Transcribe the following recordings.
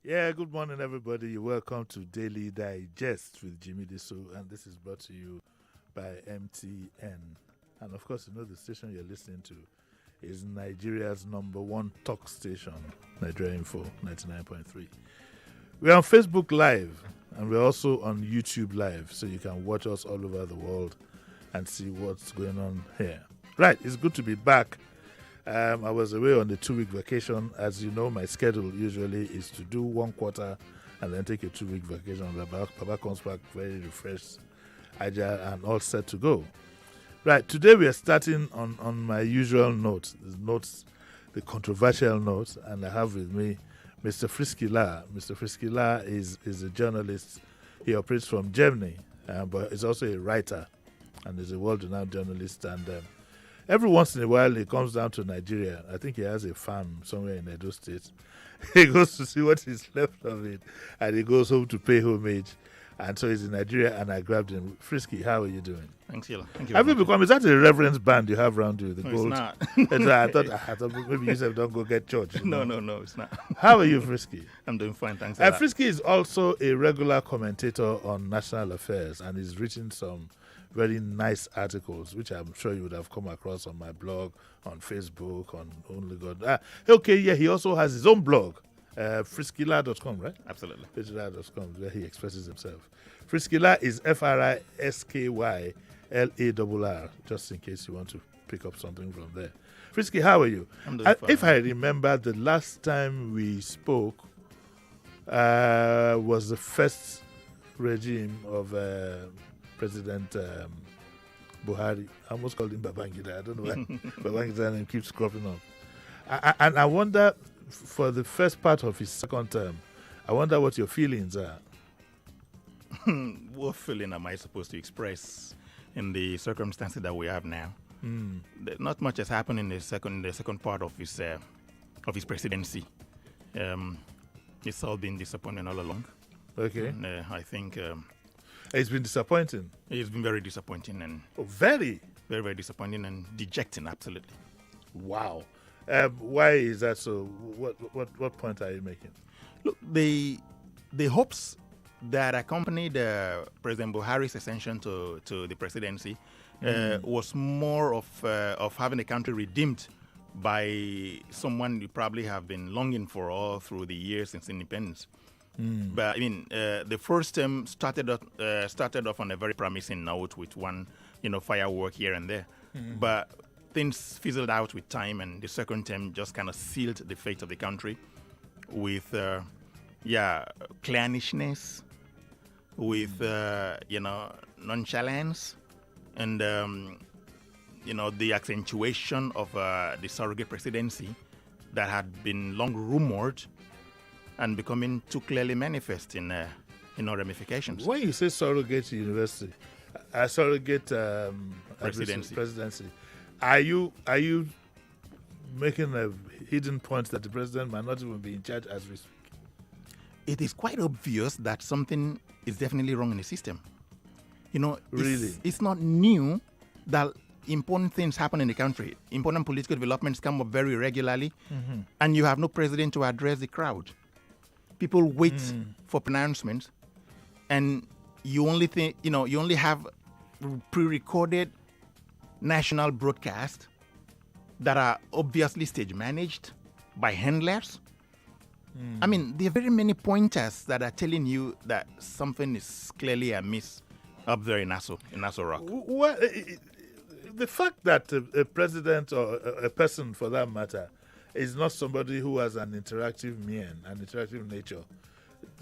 Yeah, good morning, everybody. You're welcome to Daily Digest with Jimi Disu, and this is brought to you by MTN. And of course, you know the station you're listening to is Nigeria's number one talk station, Nigeria Info 99.3. We're on Facebook Live, and we're also on YouTube Live, so you can watch us all over the world and see what's going on here. Right, it's good to be back. I was away on the 2-week vacation. As you know, my schedule usually is to do 1 quarter and then take a 2-week vacation. Papa comes back very refreshed, agile, and all set to go. Right, today we are starting on my usual notes, the controversial notes, and I have with me Mr. Frisky La. Mr. Frisky La is a journalist. He operates from Germany, but he's also a writer and is a world-renowned journalist. And every once in a while, he comes down to Nigeria. I think he has a farm somewhere in Edo State. He goes to see what is left of it, and he goes home to pay homage. And so he's in Nigeria, and I grabbed him. Frisky, how are you doing? Thanks, Sheila. Thank you. Have you become? Is that a reverence band you have around you? The No, gold. it's not. I thought maybe you said don't go get church. No, it's not. How are you, Frisky? I'm doing fine, thanks. Frisky is also a regular commentator on national affairs, and he's written some very nice articles, which I'm sure you would have come across on my blog, on Facebook, on Only God. He also has his own blog, friskyla.com, right? Absolutely. Friskyla.com, where he expresses himself. Friskyla is FRISKYLARR, just in case you want to pick up something from there. Frisky, how are you? I'm doing fine. If I remember, the last time we spoke was the first regime of President Buhari. I almost called him Babangida. I don't know why Babangida's name keeps cropping up. And I wonder, for the first part of his second term, I wonder what your feelings are. What feeling am I supposed to express in the circumstances that we have now? Not much has happened in the second part of his presidency. It's all been disappointing all along. Okay. And, I think It's been disappointing. it's been very disappointing and Very. very, very disappointing and dejecting. Absolutely. Wow. Why is that so? What point are you making? Look, the hopes that accompanied President Buhari's ascension to the presidency was more of having the country redeemed by someone you probably have been longing for all through the years since independence. But I mean, the first term started off on a very promising note with one, firework here and there. But things fizzled out with time, and the second term just kind of sealed the fate of the country with, clannishness, with nonchalance, and the accentuation of the surrogate presidency that had been long rumored and becoming too clearly manifest in ramifications. When you say surrogate university, surrogate Presidency. are you making a hidden point that the president might not even be in charge as we speak? It is quite obvious that something is definitely wrong in the system. Really? It's not new that important things happen in the country. Important political developments come up very regularly, and you have no president to address the crowd. People wait for pronouncements, and you only have pre-recorded national broadcasts that are obviously stage managed by handlers. I mean, there are very many pointers that are telling you that something is clearly amiss up there in Nassau Rock. Well, the fact that a president or a person, for that matter, is not somebody who has an interactive nature,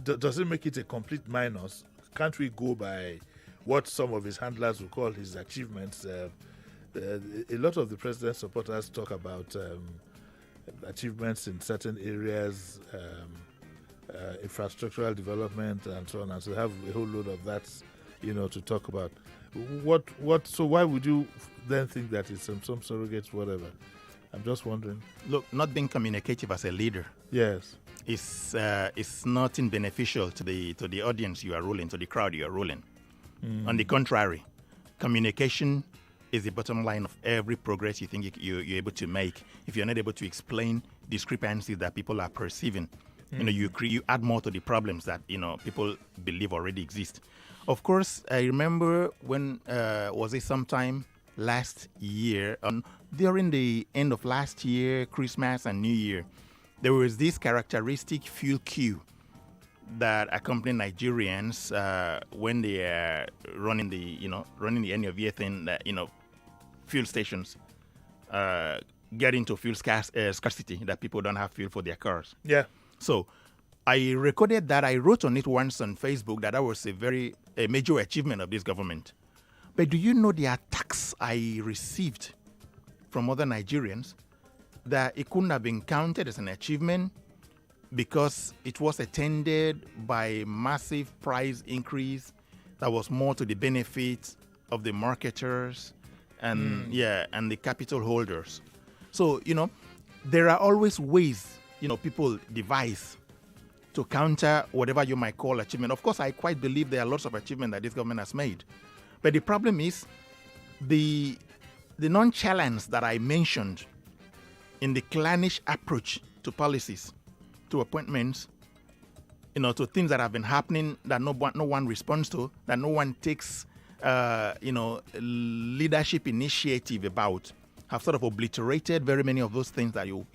does it make it a complete minus? Can't we go by what some of his handlers would call his achievements? A lot of the president's supporters talk about achievements in certain areas, infrastructural development, and so on. And so have a whole load of that, to talk about. So why would you then think that it's some surrogate whatever? I'm just wondering. Look, not being communicative as a leader, yes, is nothing beneficial to the audience you are ruling, to the crowd you are ruling. On the contrary, communication is the bottom line of every progress you think you're able to make. If you're not able to explain discrepancies that people are perceiving You add more to the problems that people believe already exist. Of course, I remember when was it sometime last year, during the end of last year, Christmas and New Year, there was this characteristic fuel queue that accompany Nigerians when they are running the end of year thing. That fuel stations get into fuel scarcity, that people don't have fuel for their cars. Yeah. So I recorded that. I wrote on it once on Facebook that was a major achievement of this government. But do you know the attacks I received from other Nigerians, that it couldn't have been counted as an achievement because it was attended by massive price increase that was more to the benefit of the marketers and the capital holders. So, there are always ways, people devise to counter whatever you might call achievement. Of course, I quite believe there are lots of achievement that this government has made. But the problem is the nonchalance that I mentioned in the clannish approach to policies, to appointments, to things that have been happening that no one responds to, that no one takes, leadership initiative about, have sort of obliterated very many of those things that you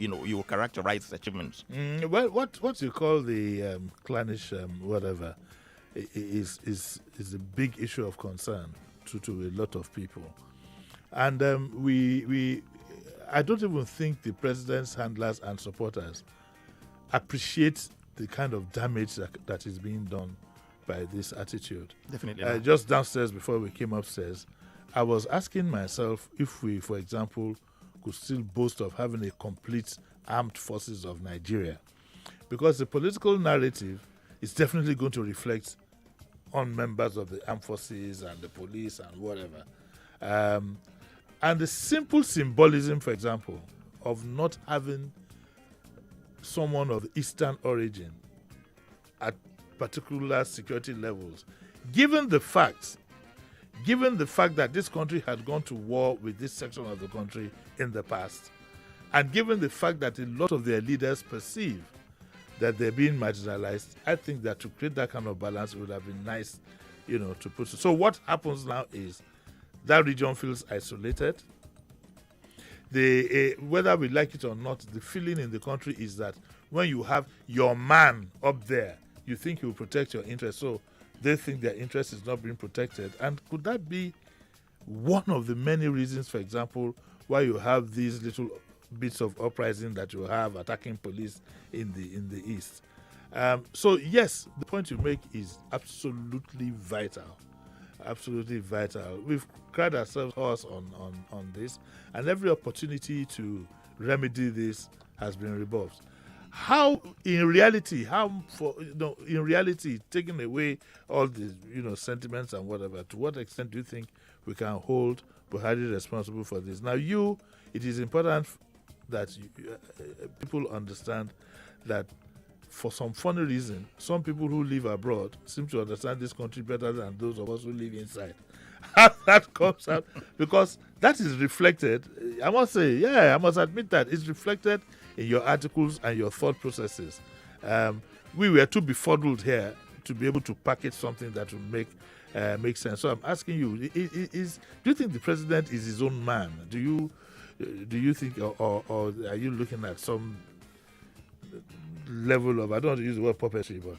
characterize as achievements. Well, what you call the clannish whatever is a big issue of concern to a lot of people, and I don't even think the president's handlers and supporters appreciate the kind of damage that is being done by this attitude. Definitely. Just downstairs before we came upstairs, I was asking myself if we, for example, could still boast of having a complete armed forces of Nigeria, because the political narrative is definitely going to reflect on members of the armed forces and the police and whatever. And the simple symbolism, for example, of not having someone of Eastern origin at particular security levels, given the fact that this country had gone to war with this section of the country in the past, and given the fact that a lot of their leaders perceive that they're being marginalized, I think that to create that kind of balance, it would have been nice, to put. So what happens now is that region feels isolated. Whether we like it or not, the feeling in the country is that when you have your man up there, you think he will protect your interests. So they think their interest is not being protected. And could that be one of the many reasons, for example, why you have these little bits of uprising that you have attacking police in the East? So yes, the point you make is absolutely vital. Absolutely vital. We've cried ourselves hoarse on this, and every opportunity to remedy this has been rebuffed. How in reality, taking away all the sentiments and whatever, to what extent do you think we can hold Buhari responsible for this? Now, it is important that people understand that for some funny reason, some people who live abroad seem to understand this country better than those of us who live inside. How that comes out, because that is reflected, I must admit that it's reflected in your articles and your thought processes. We were too befuddled here to be able to package something that will make sense. So I'm asking you, do you think the president is his own man? Do you think, or are you looking at some level of, I don't want to use the word puppetry, but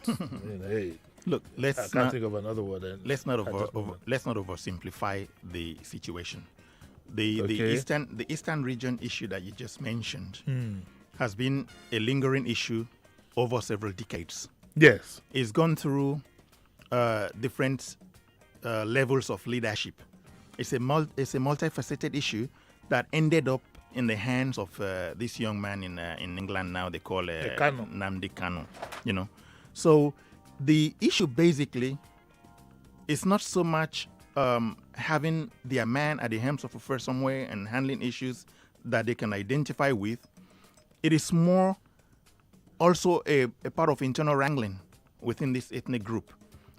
hey, look, I can't think of another word. Let's not oversimplify the situation. The eastern region issue that you just mentioned has been a lingering issue over several decades. Yes, it's gone through different levels of leadership. It's a multifaceted issue that ended up in the hands of this young man in England now. They call Nnamdi Kanu. So the issue basically is not so much having their man at the helm of affairs somewhere and handling issues that they can identify with. It is more also a part of internal wrangling within this ethnic group.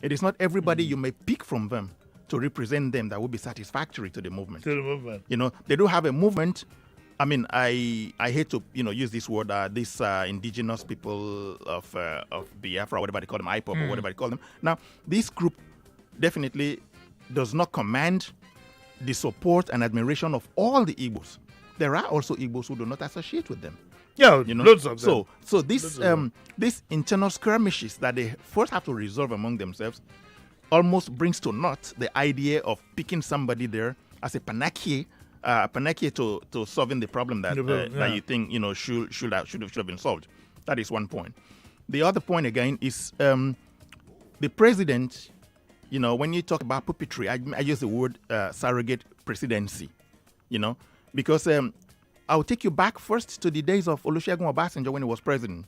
It is not everybody you may pick from them to represent them that will be satisfactory to the movement. To the movement. They do have a movement I mean, I hate to use this word. These indigenous people of Biafra, whatever they call them, IPOP or whatever they call them. Now, this group definitely does not command the support and admiration of all the Igbos. There are also Igbos who do not associate with them. Yeah, loads of them. So this internal skirmishes that they first have to resolve among themselves almost brings to naught the idea of picking somebody there as a panacea to solving the problem that you think should have been solved. That is one point. The other point again is the president. When you talk about puppetry, I use the word surrogate presidency. Because I'll take you back first to the days of Olusegun Obasanjo when he was president.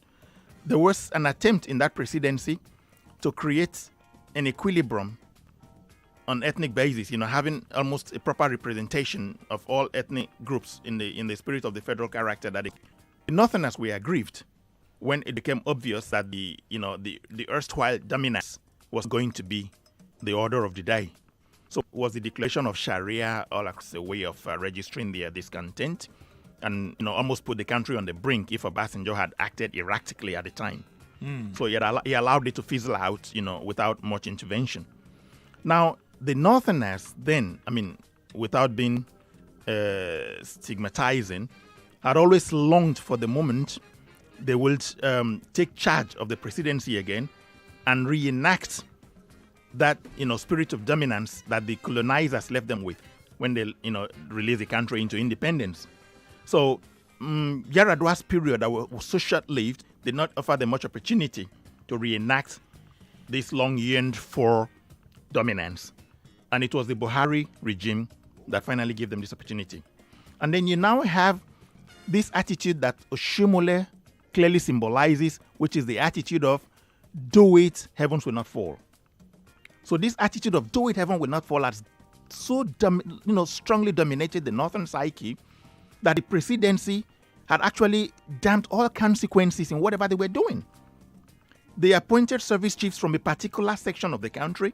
There was an attempt in that presidency to create an equilibrium on ethnic basis, having almost a proper representation of all ethnic groups in the spirit of the federal character. That the Northerners were aggrieved when it became obvious that the erstwhile dominance was going to be the order of the day. So it was the declaration of Sharia all as a way of registering their discontent and almost put the country on the brink if Obasanjo had acted erratically at the time. So he allowed it to fizzle out, without much intervention. Now, the Northerners then, without being stigmatizing, had always longed for the moment they would take charge of the presidency again and reenact that spirit of dominance that the colonizers left them with when they released the country into independence. So Yar'Adua's period that was so short-lived did not offer them much opportunity to reenact this long yearned for dominance. And it was the Buhari regime that finally gave them this opportunity. And then you now have this attitude that Oshimole clearly symbolizes, which is the attitude of do it, heavens will not fall. So this attitude of do it, heaven will not fall has so strongly dominated the northern psyche that the presidency had actually damped all consequences in whatever they were doing. They appointed service chiefs from a particular section of the country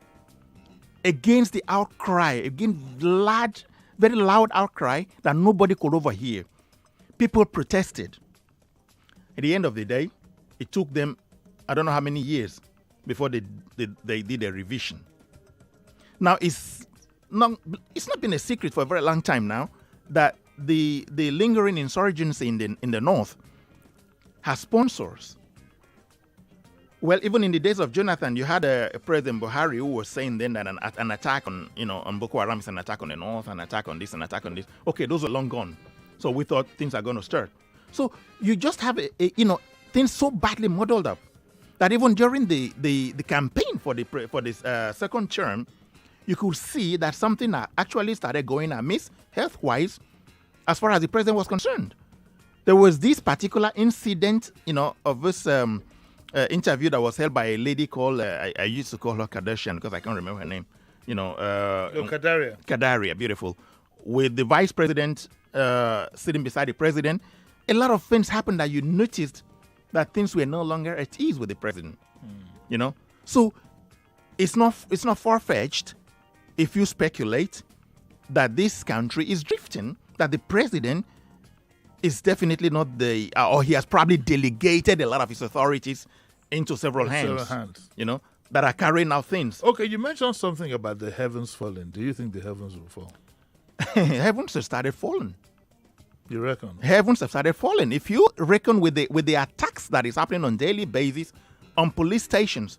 against the outcry, against very loud outcry that nobody could overhear. People protested. At the end of the day, it took them, I don't know how many years before they did a revision. Now, it's not been a secret for a very long time now that the lingering insurgency in the north has sponsors. Well, even in the days of Jonathan, you had a President Buhari who was saying then that an attack on Boko Haram is an attack on the north, an attack on this, an attack on this. Okay, those are long gone. So we thought things are going to start. So you just have things so badly muddled up that even during the campaign for this second term, you could see that something actually started going amiss health-wise as far as the president was concerned. There was this particular incident, of this interview that was held by a lady called, I used to call her Kardashian because I can't remember her name. Kadaria. Kadaria, beautiful. With the vice president sitting beside the president, a lot of things happened that you noticed that things were no longer at ease with the president. So it's not far-fetched if you speculate that this country is drifting, that the president is definitely not or he has probably delegated a lot of his authorities into several hands, that are carrying out things. Okay, you mentioned something about the heavens falling. Do you think the heavens will fall? Heavens have started falling. You reckon? Heavens have started falling. If you reckon with the attacks that is happening on daily basis on police stations,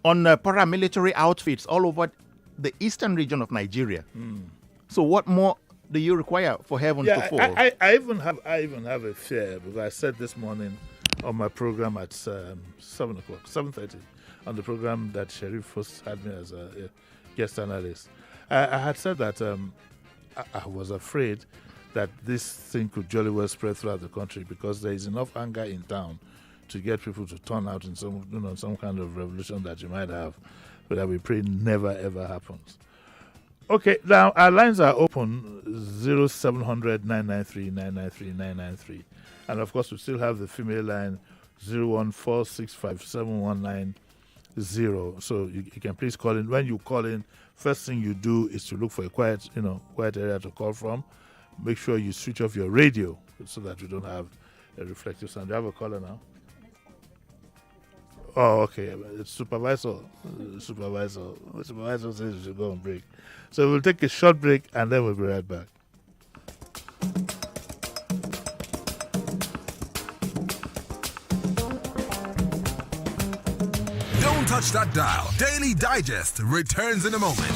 on paramilitary outfits all over the eastern region of Nigeria. So what more do you require for heaven to fall? I even have a fear, because I said this morning on my program at 7:30, on the program that Sheriff first had me as a guest analyst. I had said that I was afraid that this thing could jolly well spread throughout the country because there is enough anger in town to get people to turn out in some kind of revolution that you might have, but that we pray never ever happens. Okay, now our lines are open 0700 993 993 993, and of course we still have the female line 014657190. So you can please call in. When you call in, first thing you do is to look for a quiet area to call from, make sure you switch off your radio so that you don't have a reflective sound. Do you have a caller now? Oh, okay. It's supervisor. Supervisor says we should go on break. So we'll take a short break and then we'll be right back. Don't touch that dial. Daily Digest returns in a moment.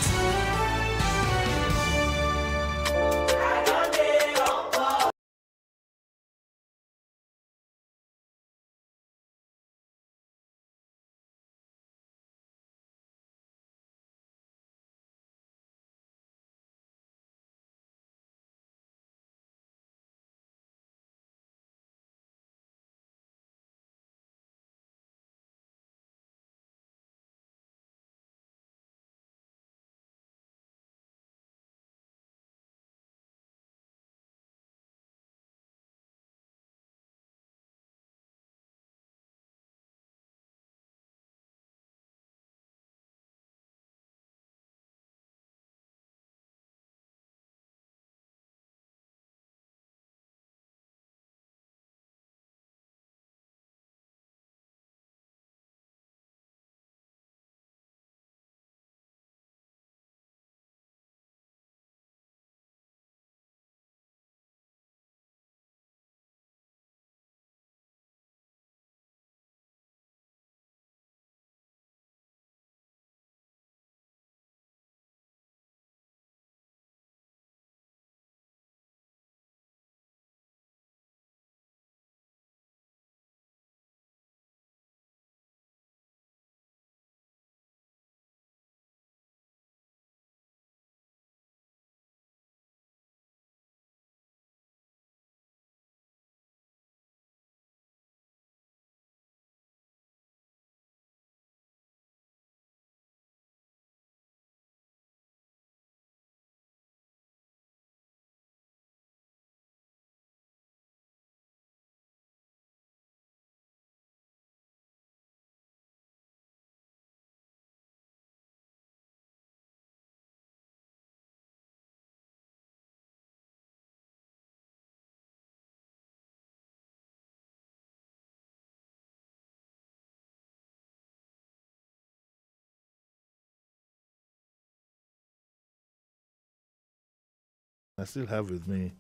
I still have with me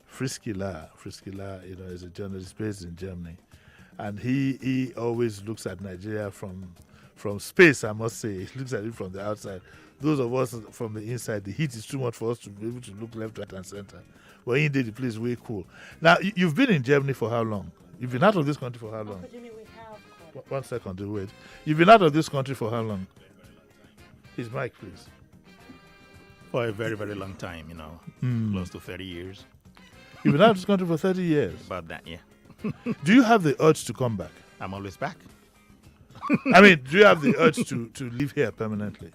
Frisky La. Frisky La, is a journalist based in Germany. And he always looks at Nigeria from space, I must say. He looks at it from the outside. Those of us from the inside, the heat is too much for us to be able to look left, right, and center. Well, indeed, the place is way cool. Now, you've been in Germany for how long? You've been out of this country for how long? One second, wait. You've been out of this country for how long? His mic, please. For a very, very long time, close to 30 years. You've been out of this country for 30 years? About that, yeah. Do you have the urge to come back? I'm always back. I mean, do you have the urge to live here permanently?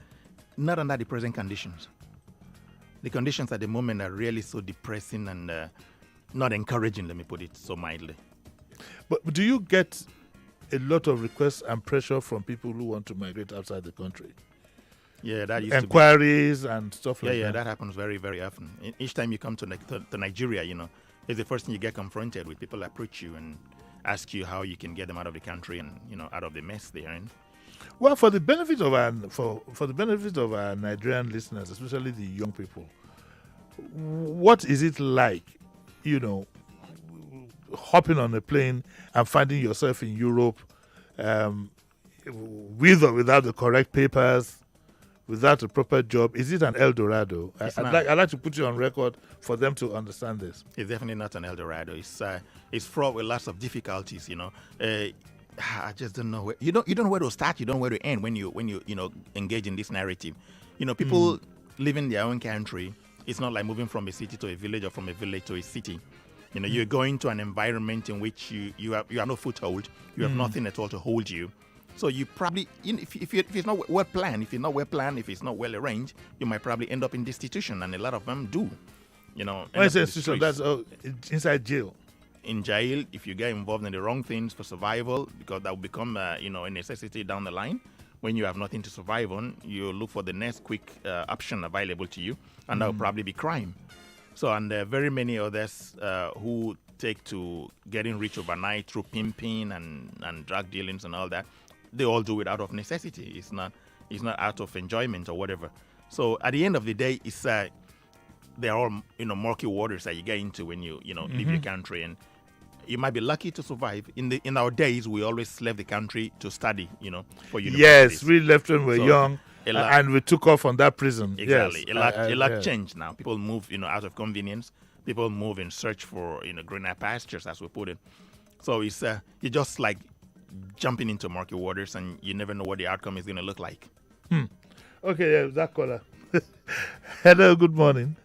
Not under the present conditions. The conditions at the moment are really so depressing and not encouraging, let me put it so mildly. But do you get a lot of requests and pressure from people who want to migrate outside the country? Yeah, that used Enquiries and stuff like that. Yeah, that happens very, very often. Each time you come to Nigeria, it's the first thing you get confronted with. People approach you and ask you how you can get them out of the country and out of the mess they're in. Well, for the benefit of our Nigerian listeners, especially the young people, what is it like, hopping on a plane and finding yourself in Europe, with or without the correct papers, without a proper job? Is it an El Dorado? I'd like to put you on record for them to understand this. It's definitely not an El Dorado. It's fraught with lots of difficulties. I just don't know where you don't know where to start. You don't know where to end when you engage in this narrative. People live in their own country. It's not like moving from a city to a village or from a village to a city. You're going to an environment in which you have no foothold. You have nothing at all to hold you. So you probably, if it's not well planned, if it's not well arranged, you might probably end up in destitution, and a lot of them do. When say institution, that's inside jail. In jail, if you get involved in the wrong things for survival, because that will become a necessity down the line. When you have nothing to survive on, you look for the next quick option available to you, and that will probably be crime. So, and there are very many others who take to getting rich overnight through pimping and drug dealings and all that. They all do it out of necessity. It's not out of enjoyment or whatever. So at the end of the day, it's they're all murky waters that you get into when you leave your country, and you might be lucky to survive. In our days, we always left the country to study, for universities. Yes, we left when we were young, and we took off on that prison. Exactly. Yes. A lot changed now. People move, out of convenience. People move in search for, greener pastures, as we put it. So it's you're just like jumping into murky waters, and you never know what the outcome is going to look like. Okay, yeah, that caller. Hello, good morning.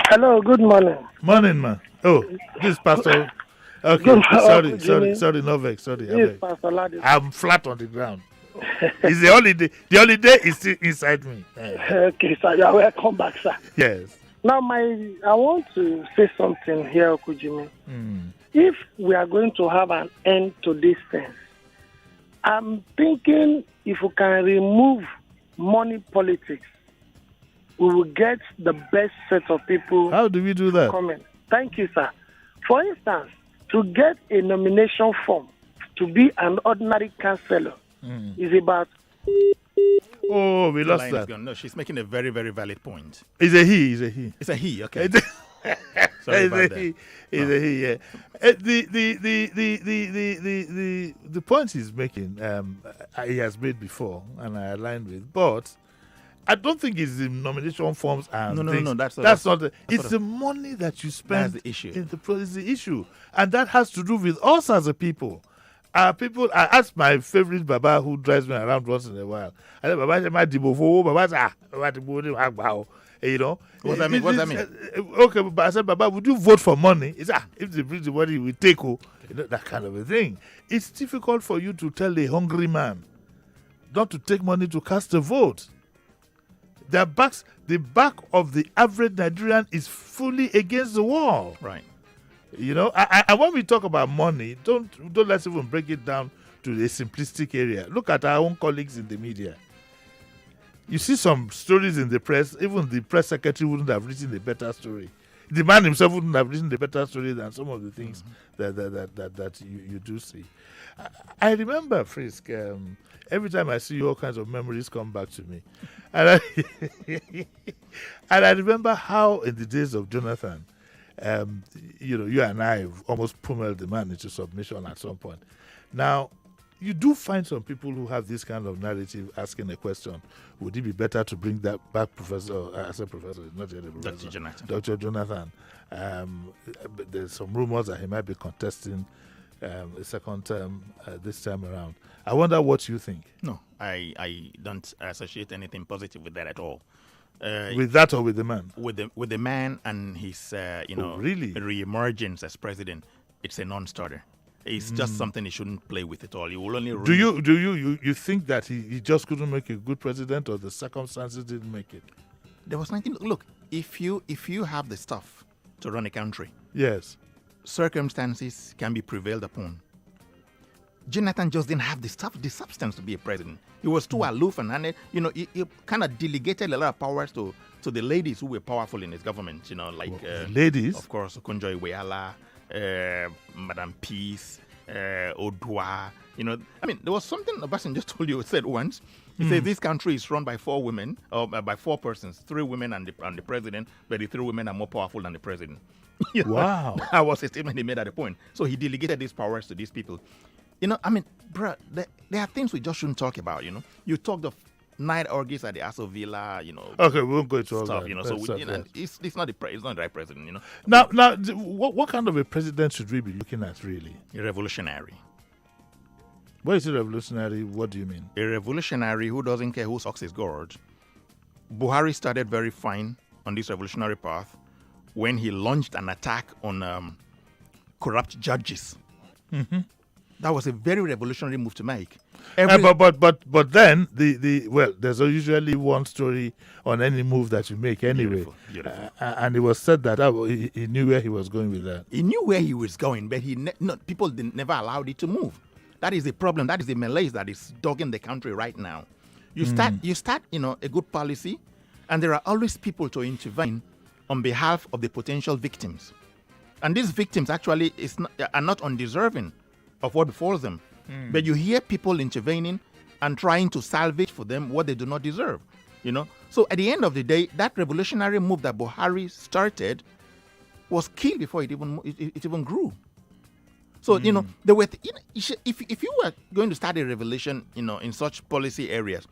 Hello, good morning. Morning, man. Oh, this is Pastor. Okay, sorry, Novek. Sorry, This is Pastor Ladis. I'm flat on the ground. It's the holiday. The holiday is still inside me. Okay, sir, you are welcome back, sir. Yes. Now, I want to say something here, Okujimi. If we are going to have an end to this thing, I'm thinking if we can remove money politics, we will get the best set of people. How do we do that? Coming. Thank you, sir. For instance, to get a nomination form to be an ordinary councillor is about... Oh, we lost that. No, she's making a very, very valid point. It's a he. It's a he. It's a he, okay. Sorry about that. It's a he, yeah. The point he's making, he has made before, and I aligned with, but I don't think it's the nomination forms and things. No, that's not it's the money that you spend. That's the issue. Is the issue, and that has to do with us as a people. I ask my favorite Baba who drives me around once in a while. I said, Baba, my dibo for Baba, What's that mean? Okay, but I said, Baba, would you vote for money? It's if they bring the money, we take that kind of a thing. It's difficult for you to tell a hungry man not to take money to cast a vote. The back of the average Nigerian is fully against the wall. Right. And when we talk about money, don't let's even break it down to a simplistic area. Look at our own colleagues in the media. You see some stories in the press, even the press secretary wouldn't have written a better story. The man himself wouldn't have written a better story than some of the things that you do see. I remember, Frisk, every time I see you, all kinds of memories come back to me. And I remember how in the days of Jonathan, you and I have almost pummeled the man into submission at some point. Now, you do find some people who have this kind of narrative asking a question, would it be better to bring that back, Professor, as a professor, not yet a professor, Dr. Jonathan. There's some rumors that he might be contesting a second term this time around. I wonder what you think. No, I don't associate anything positive with that at all. With that or with the man? With the man and his really? re-emergence as president, it's a non-starter. It's just something he shouldn't play with at all. He will only. Do you think that he just couldn't make a good president, or the circumstances didn't make it? There was nothing. Look, if you have the stuff to run a country, yes, circumstances can be prevailed upon. Jonathan just didn't have the substance to be a president. He was too aloof, and he kind of delegated a lot of powers to the ladies who were powerful in his government. Ladies, of course, Okonjo Iweala, Madam Peace, Odua. There was something Obasanjo told you, said once. He said this country is run by 4 women, or by 4 persons, 3 women and the president, but the 3 women are more powerful than the president. Wow. That was a statement he made at the point. So he delegated these powers to these people. Bro, there are things we just shouldn't talk about, You talked of night orgies at the Aso Villa, Okay, we won't go into all stuff, that. It's not the right president, Now, what kind of a president should we be looking at, really? A revolutionary. What is a revolutionary? What do you mean? A revolutionary who doesn't care who sucks his gourd. Buhari started very fine on this revolutionary path when he launched an attack on corrupt judges. Mm-hmm. That was a very revolutionary move to make. But then there's usually one story on any move that you make anyway. Beautiful. And it was said that he knew where he was going with that. He knew where he was going, but people never allowed it to move. That is the problem. That is the malaise that is dogging the country right now. You start a good policy, and there are always people to intervene on behalf of the potential victims. And these victims actually are not undeserving of what befalls them. But you hear people intervening and trying to salvage for them what they do not deserve. So at the end of the day, that revolutionary move that Buhari started was killed before it even grew. So there were if you were going to start a revolution, in such policy areas,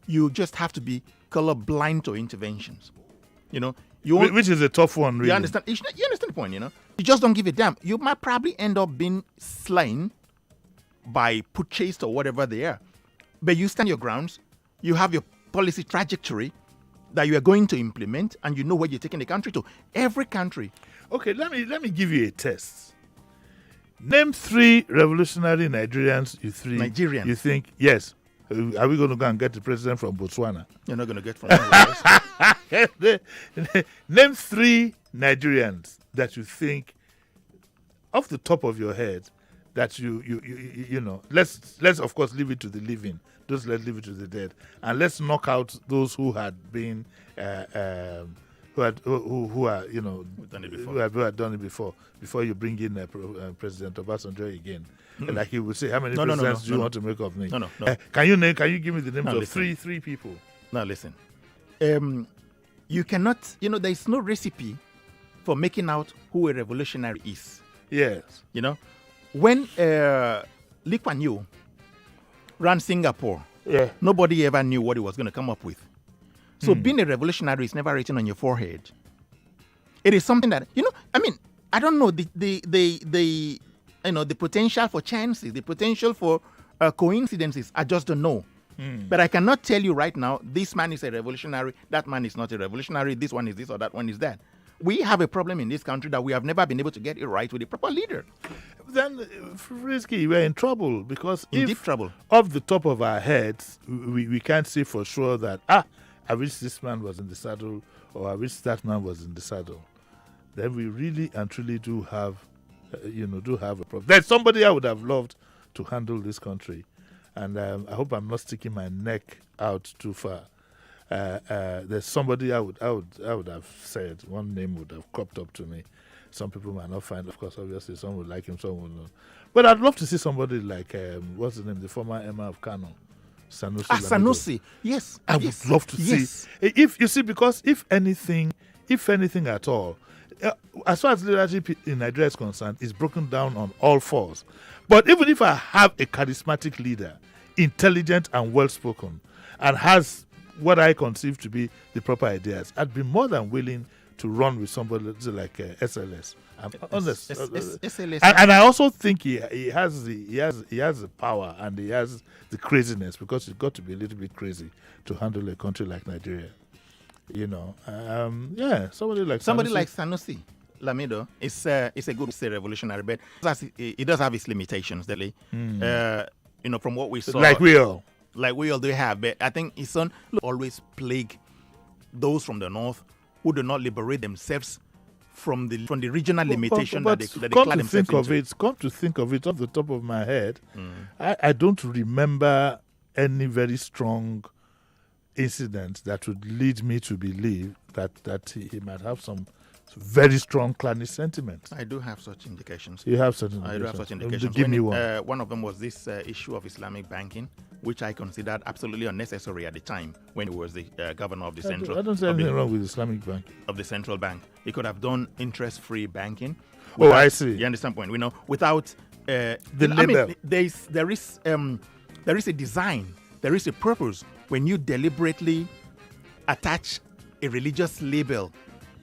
you just have to be colorblind to interventions. Which is a tough one, really. You understand? You understand the point? You just don't give a damn. You might probably end up being slain by purchased or whatever they are, but you stand your grounds. You have your policy trajectory that you are going to implement, and you know where you're taking the country to. Every country. Okay, let me give you a test. Name 3 revolutionary Nigerians you think, yes. Are we going to go and get the president from Botswana? You're not going to get from anywhere else. Name 3 Nigerians that you think, off the top of your head, that let's of course leave it to the living. Let's leave it to the dead, and let's knock out those who had been who had done it before you bring in President Obasanjo again. Like he would say, how many presidents do you want to make of me? No. Can you give me the names of three people? Now listen. You cannot, there is no recipe for making out who a revolutionary is. Yes. When Lee Kuan Yew ran Singapore, nobody ever knew what he was going to come up with. So being a revolutionary is never written on your forehead. It is something that, I don't know, the potential for chances, the potential for coincidences, I just don't know. But I cannot tell you right now, this man is a revolutionary, that man is not a revolutionary, this one is this or that one is that. We have a problem in this country that we have never been able to get it right with a proper leader. Then, Frisky, we're in trouble because deep trouble. Off the top of our heads, we can't say for sure that, I wish this man was in the saddle or I wish that man was in the saddle. Then we really and truly do have a problem. There's somebody I would have loved to handle this country. And I hope I'm not sticking my neck out too far. There's somebody I would have said, one name would have cropped up to me. Some people might not find, of course, obviously, some would like him, some would not. But I'd love to see somebody like, what's his name, the former Emir of Kano, Sanusi. Sanusi, yes. I would love to see. Because if anything at all, as far as leadership in Nigeria is concerned, it's broken down on all fours. But even if I have a charismatic leader, intelligent and well-spoken, and has what I conceive to be the proper ideas, I'd be more than willing to run with somebody like SLS. I'm honest. SLS. And I also think he has the power and he has the craziness, because you've got to be a little bit crazy to handle a country like Nigeria. Somebody like Sanusi Lamido is a good revolutionary, but it does have its limitations, Dele. From what we saw, like we all do have, but I think his son always plague those from the north who do not liberate themselves from the regional limitation that they clad themselves into. Come to think of it, off the top of my head, I don't remember any very strong incident that would lead me to believe that he might have some very strong clannish sentiments. I do have such indications. You have such indications? I do have such indications. Give me one. One of them was this issue of Islamic banking, which I considered absolutely unnecessary at the time when he was the governor of the central. I don't see anything wrong with Islamic bank. Of the central bank. He could have done interest-free banking. I see. You understand the point? Without the label. There is a design, there is a purpose when you deliberately attach a religious label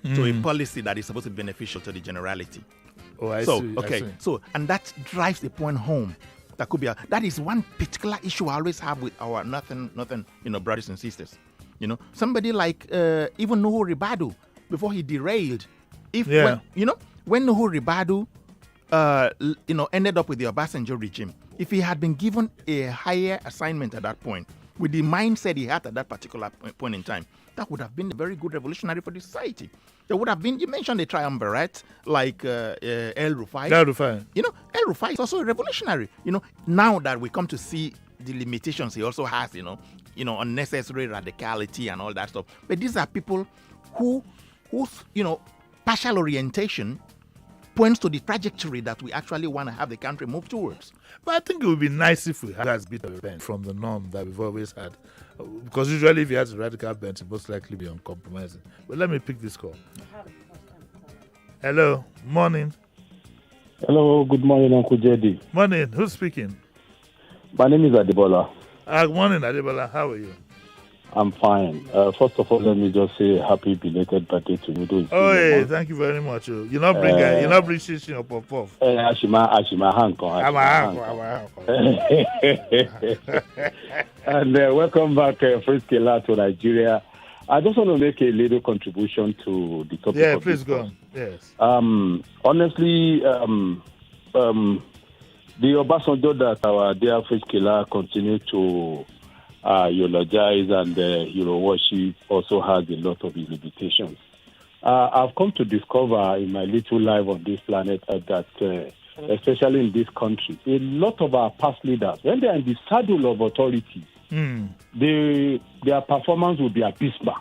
to a policy that is supposed to be beneficial to the generality. I see. Okay. So, and that drives the point home. That is one particular issue I always have with our northern, brothers and sisters. Somebody like even Nuhu Ribadu, before he derailed, when Nuhu Ribadu, ended up with the Obasanjo regime, if he had been given a higher assignment at that point, with the mindset he had at that particular point in time, that would have been a very good revolutionary for the society. There would have been, you mentioned the triumvirate, like El Rufai. El Rufai. El Rufai is also a revolutionary. Now that we come to see the limitations he also has, unnecessary radicality and all that stuff. But these are people who whose, partial orientation points to the trajectory that we actually want to have the country move towards. But I think it would be nice if we had a bit of a bent from the norm that we've always had. Because usually if you had a radical bent, it most likely be uncompromising. But let me pick this call. Hello, morning. Hello, good morning, Uncle Jedi. Morning, who's speaking? My name is Adebola. Morning, Adebola, how are you? I'm fine. First of all, let me just say happy belated birthday to you. Hey, thank you very much. You're not bring shishi or pop-off. Ashima And welcome back, Friskela, to Nigeria. I just want to make a little contribution to the topic. Yeah, please go on. Yes. Honestly, the Obasanjo that our dear Friskela continue to eulogize and worship also has a lot of limitations. I've come to discover in my little life on this planet that, especially in this country, a lot of our past leaders, when they are in the saddle of authority, their performance will be abysmal,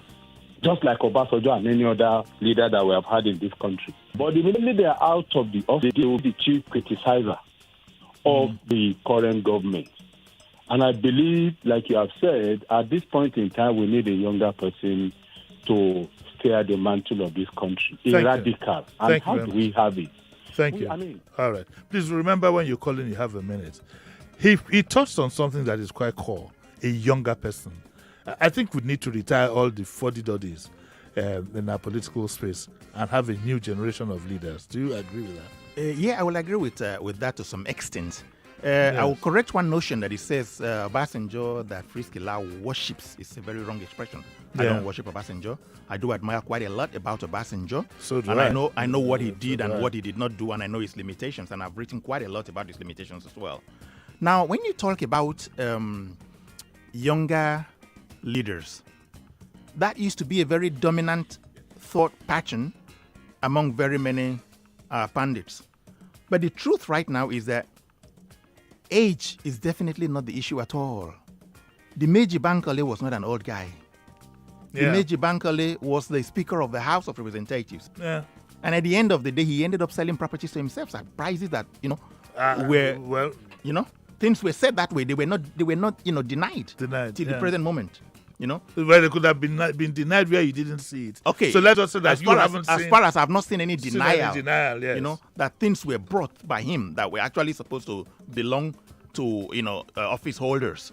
just like Obasanjo and any other leader that we have had in this country. But immediately they are out of the office, they will be the chief criticizer of the current government. And I believe, like you have said, at this point in time, we need a younger person to steer the mantle of this country, radical. And how do we have it? Thank you. All right. Please remember when you call in, you have a minute. He touched on something that is quite core, a younger person. I think we need to retire all the fuddy-duddies in our political space and have a new generation of leaders. Do you agree with that? Yeah, I will agree with that to some extent. I will correct one notion that it says Obasanjo that Friskela worships is a very wrong expression. I don't worship Obasanjo. I do admire quite a lot about Obasanjo. So do I. I know what he did and what he did not do, and I know his limitations, and I've written quite a lot about his limitations as well. Now, when you talk about younger leaders, that used to be a very dominant thought pattern among very many pundits. But the truth right now is that age is definitely not the issue at all. Dimeji Bankole was not an old guy. Yeah. Dimeji Bankole was the Speaker of the House of Representatives. Yeah. And at the end of the day, he ended up selling properties to himself at prices that, things were said that way. They were not denied till the present moment. Well, they could have been denied where you didn't see it. Okay. So let us say that as far as I've not seen any denial, yes. That things were brought by him that were actually supposed to belong to, office holders.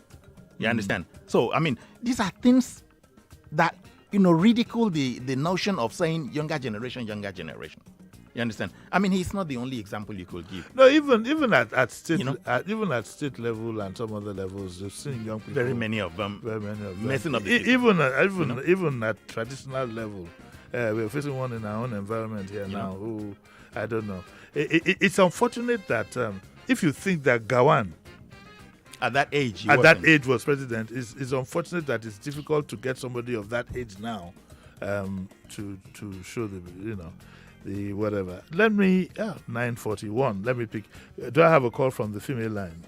You understand? So, these are things that, ridicule the notion of saying younger generation. You understand? He's not the only example you could give. No, even at state, even at state level and some other levels, you've seen young people. Very many of them. Messing up the even at traditional level, we're facing one in our own environment here now. Who I don't know. It's unfortunate that if you think that Gawan at that age was president, it's unfortunate that it's difficult to get somebody of that age now to show the whatever. Let me 9:41. Let me pick. Do I have a call from the female line?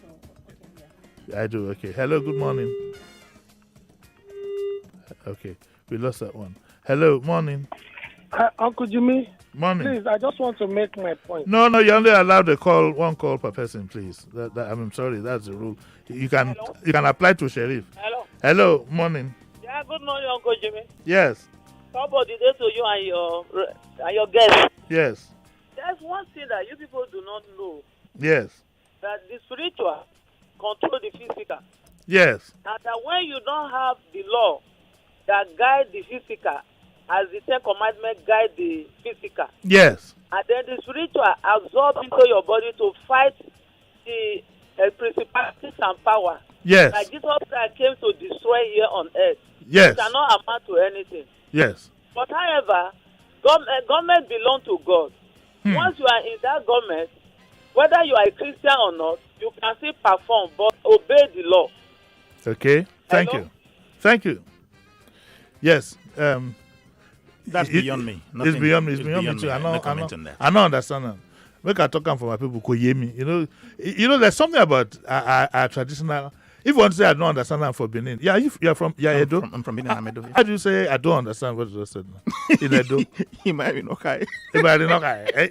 I do. Okay. Hello. Good morning. Okay, we lost that one. Hello. Morning. Uncle Jimmy. Morning. Please, I just want to make my point. No, you're only allowed one call per person, please. I'm sorry, that's the rule. You can apply to Sheriff. Hello. Morning. Yeah. Good morning, Uncle Jimmy. Yes. Somebody day to you and your guests. Yes. There's one thing that you people do not know. Yes. That the spiritual control the physical. Yes. And that when you don't have the law that guide the physical, as the 10 Commandments guide the physical. Yes. And then the spiritual absorb into your body to fight the principalities and power. Yes. Like Jesus Christ came to destroy here on earth. Yes. It cannot amount to anything. Yes. But however, government belongs to God. Once you are in that government, whether you are a Christian or not, you can still perform, but obey the law. Okay. Thank you. Yes. That's beyond me. It's beyond me. It's beyond me too. I don't understand that. Make I talk for my people. There's something about our traditional. If you want to say I don't understand, I'm from Benin. Yeah, you're from Edo. I'm from Benin. I'm Edo. How do you say I don't understand what you just said now? In Edo. He might be okay.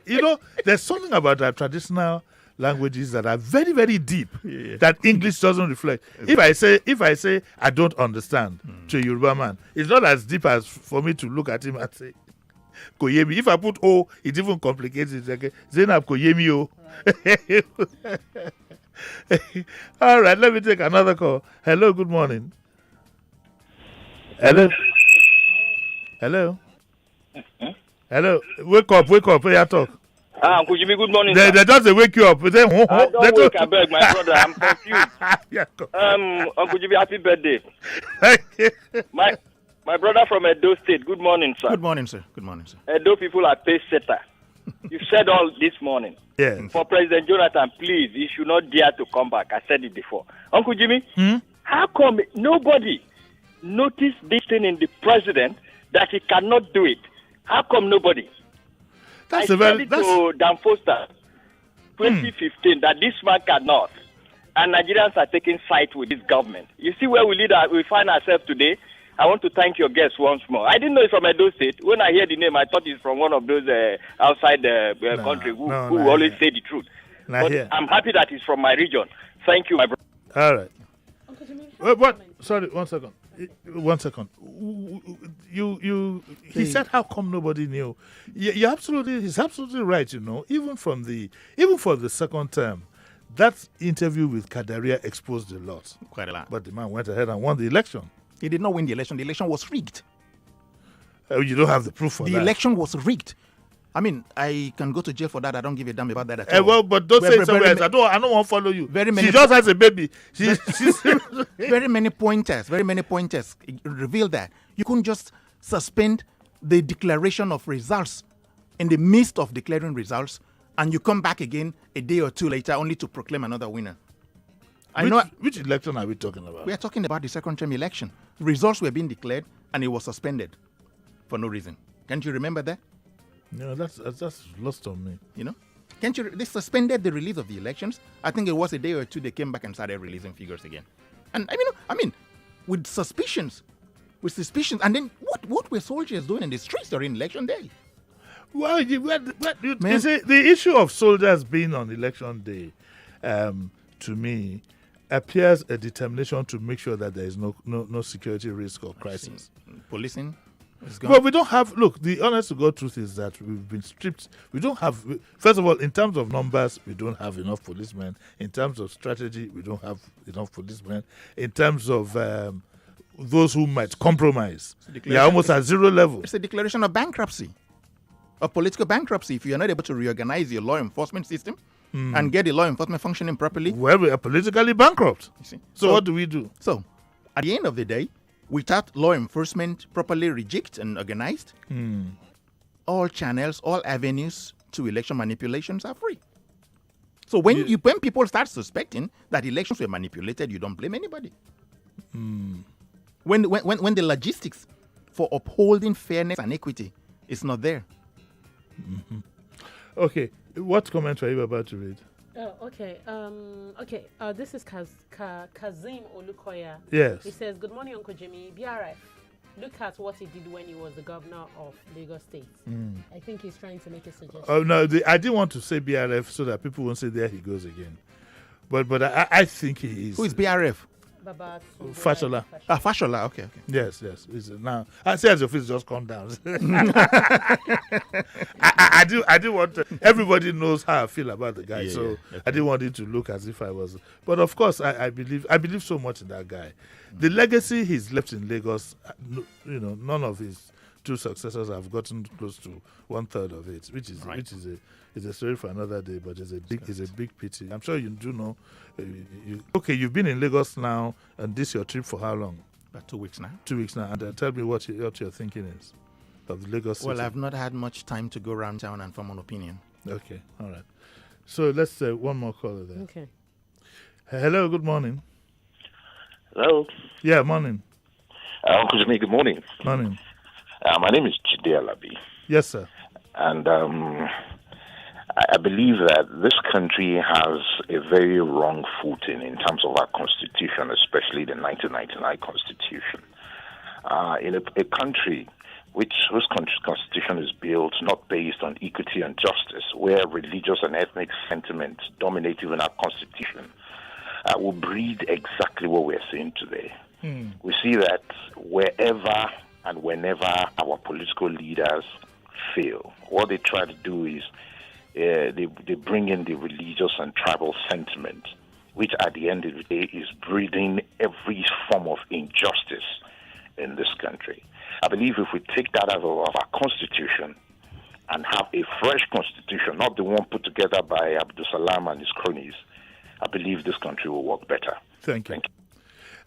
You know, there's something about our traditional languages that are very, very deep that English doesn't reflect. If I say I don't understand to a Yoruba man, it's not as deep as for me to look at him and say Koyemi. If I put O, it even complicates it. Like, Zainab Koyemi O. All right, let me take another call. Hello, good morning. Hello. Wake up. Here talk. Uncle Jimmy, good morning. They just wake you up. They, don't wake, I beg, my brother. I'm confused. Yeah, Uncle Jimmy, happy birthday. My brother from Edo State. Good morning, sir. Good morning, sir. Edo people are pace setter. You've said all this morning. Yes. For President Jonathan, please, he should not dare to come back. I said it before. Uncle Jimmy, how come nobody noticed this thing in the president that he cannot do it? How come nobody? I said it to Dan Foster, 2015, that this man cannot. And Nigerians are taking sides with this government. You see where we find ourselves today? I want to thank your guest once more. I didn't know it's from Edo State. When I hear the name, I thought it's from one of those outside the country who always say the truth. But I'm happy that it's from my region. Thank you, my brother. All right. What? Sorry, 1 second. 1 second. He said, "How come nobody knew?" He's absolutely right. You know, even for the second term, that interview with Kadaria exposed a lot. Quite a lot. But the man went ahead and won the election. He did not win the election. The election was rigged. You don't have the proof for that. The election was rigged. I mean, I can go to jail for that. I don't give a damn about that at all. Well, but don't say it somewhere else. I don't want to follow you. She just has a baby. She's very many pointers reveal that. You couldn't just suspend the declaration of results in the midst of declaring results, and you come back again a day or two later only to proclaim another winner. Which election are we talking about? We are talking about the second term election. Results were being declared, and it was suspended for no reason. Can't you remember that? No, that's lost on me. You know, they suspended the release of the elections. I think it was a day or two they came back and started releasing figures again. And I mean, with suspicions, and then what were soldiers doing in the streets during election day? Well, you see, the issue of soldiers being on election day, to me, appears a determination to make sure that there is no security risk or crisis. Policing. Well, we don't have. Look, the honest to God truth is that we've been stripped. We don't have. First of all, in terms of numbers, we don't have enough policemen. In terms of strategy, we don't have enough policemen. In terms of those who might compromise, you're almost at zero level. It's a declaration of bankruptcy, of political bankruptcy. If you are not able to reorganize your law enforcement system and get the law enforcement functioning properly, well, we are politically bankrupt. You see? So what do we do? So, at the end of the day, without law enforcement properly rejigged and organized, all channels, all avenues to election manipulations are free. So when people start suspecting that elections were manipulated, you don't blame anybody. When the logistics for upholding fairness and equity is not there. Okay, what comment were you about to read? Oh, okay. This is Kazim Olukoya. Yes. He says, "Good morning, Uncle Jimmy. BRF, look at what he did when he was the governor of Lagos State." I think he's trying to make a suggestion. Oh no, I didn't want to say BRF so that people won't say there he goes again. But I think he is. Who is BRF? Baba Fashola. Fashola. Okay. Yes. Now I see as your face just calm down. I do want to, everybody knows how I feel about the guy, so okay. I didn't want it to look as if I was. But of course, I believe so much in that guy. The legacy he's left in Lagos, none of his two successors have gotten close to 1/3 of it, which is a story for another day. But it's a big pity. I'm sure you do know. You've been in Lagos now, and this your trip for how long? About 2 weeks now. 2 weeks now, and tell me what your thinking is of Lagos City. Well, I've not had much time to go around town and form an opinion. Okay, all right. So let's one more caller there. Okay. Hello, good morning. Hello. Yeah, morning. Uncle Jimmy, good morning. Morning. My name is Chide Alabi. Yes, sir. And I believe that this country has a very wrong footing in terms of our constitution, especially the 1999 constitution. In a country whose constitution is built not based on equity and justice, where religious and ethnic sentiments dominate even our constitution, will breed exactly what we're seeing today. We see that wherever and whenever our political leaders fail, what they try to do is they bring in the religious and tribal sentiment, which at the end of the day is breeding every form of injustice in this country. I believe if we take that out of our constitution and have a fresh constitution, not the one put together by Abdul Salam and his cronies, I believe this country will work better. Thank you.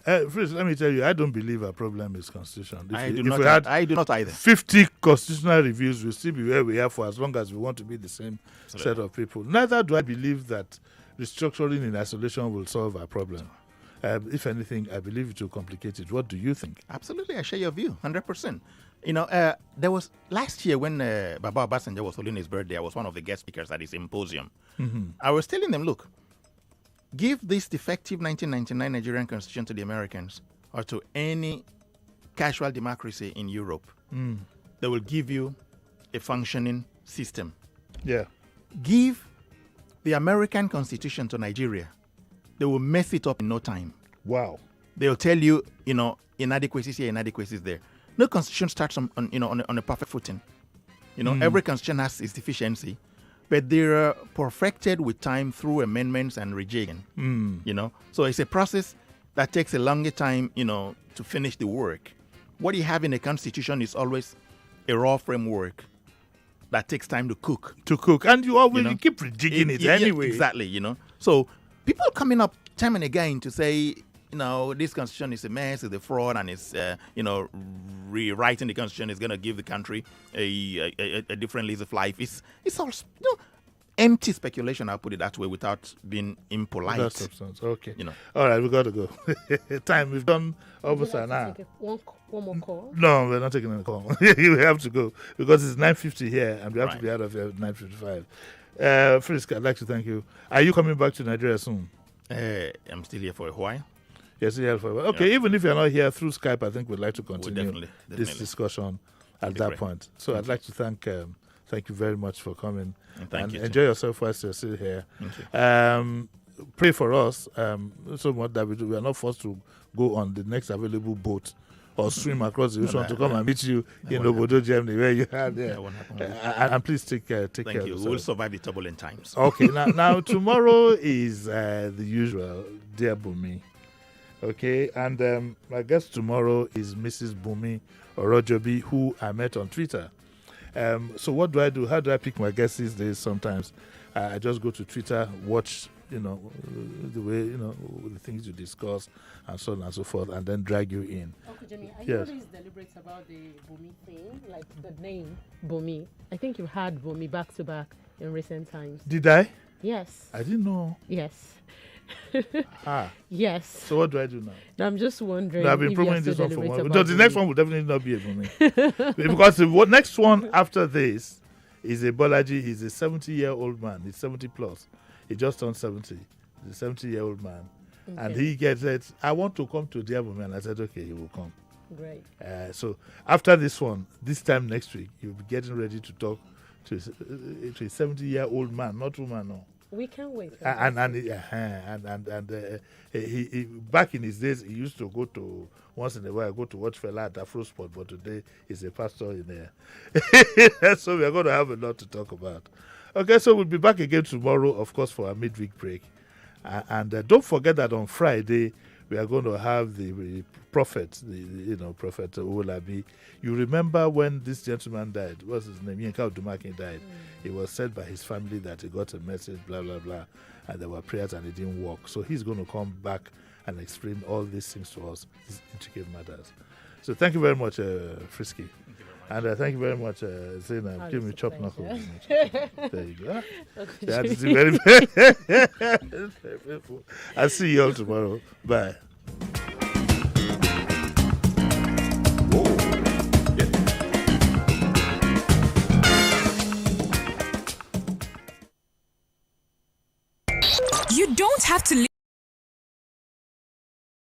First, let me tell you, I don't believe our problem is constitution. I do not either. 50 constitutional reviews, we'll still be where we are for as long as we want to be the same set of people. Neither do I believe that restructuring in isolation will solve our problem. If anything, I believe it will complicate it. What do you think? Absolutely, I share your view, 100%. There was last year when Baba Obasanjo was holding his birthday, I was one of the guest speakers at his symposium. I was telling them, look, give this defective 1999 Nigerian constitution to the Americans or to any casual democracy in Europe. They will give you a functioning system. Yeah. Give the American constitution to Nigeria. They will mess it up in no time. Wow. They'll tell you, inadequacies here, inadequacies there. No constitution starts on a perfect footing. Every constitution has its deficiency, but they're perfected with time through amendments and rejigging. So it's a process that takes a longer time, to finish the work. What you have in a constitution is always a raw framework that takes time to cook. And you always keep rejigging it anyway. Exactly, So people coming up time and again to say, this constitution is a mess, it's a fraud, and it's, rewriting the constitution is going to give the country a different lease of life. It's all, empty speculation, I'll put it that way, without being impolite. Without substance. Okay. All right, we got to go. Time, we've done almost an hour. One more call? No, we're not taking a call. You have to go because it's 9:50 here and we have to be out of here at 9:55. Frisk, I'd like to thank you. Are you coming back to Nigeria soon? I'm still here for a while. Yes, here for a while. Okay, even if you're not here through Skype, I think we'd like to continue definitely. This discussion at that point. So I'd like to thank you very much for coming. And enjoy yourself whilst you're still here. Pray for us so much that we are not forced to go on the next available boat or swim across the ocean to come and meet you in Obodo, Germany, where you are there. And please take care of yourself. We'll survive the turbulent times. Okay, now tomorrow is the usual, Dear Bumi. Okay, and I guess tomorrow is Mrs. Bumi Orojobi, who I met on Twitter. So what do I do? How do I pick my guests these days? Sometimes I just go to Twitter, watch, the way, the things you discuss and so on and so forth, and then drag you in. Okay, Jimmy, are you always deliberate about the Bumi thing? Like the name Bumi? I think you've had Bumi back to back in recent times. Did I? Yes. I didn't know. Yes. Yes. So what do I do now? No, I'm just wondering. No, I've been promoting this one for one. Because the next one will definitely not be a Bumi. Because the next one after this is a Bolaji. He's a 70-year-old man. He's 70 plus. He just turned 70. He's a 70-year-old man. Okay. And he gets it. I want to come to Dear Bumi. And I said, okay, he will come. Great. So after this one, this time next week, he'll be getting ready to talk to a 70-year-old man, not woman, no. We can't wait. He back in his days, he used to go to once in a while go to watch Fela at Afro Sport, but today he's a pastor in there. So we are going to have a lot to talk about. Okay, so we'll be back again tomorrow, of course, for our midweek break. And don't forget that on Friday we are going to have the prophet, Prophet Owolabi. You remember when this gentleman died? What's his name? Yinka Odumakin died. It was said by his family that he got a message, blah, blah, blah, and there were prayers and it didn't work. So he's going to come back and explain all these things to us, these intricate matters. So thank you very much, Frisky. And thank you very much, Zainab. Give me chop knuckle. There you go. That's very, very painful. I'll see you all tomorrow. Bye. have to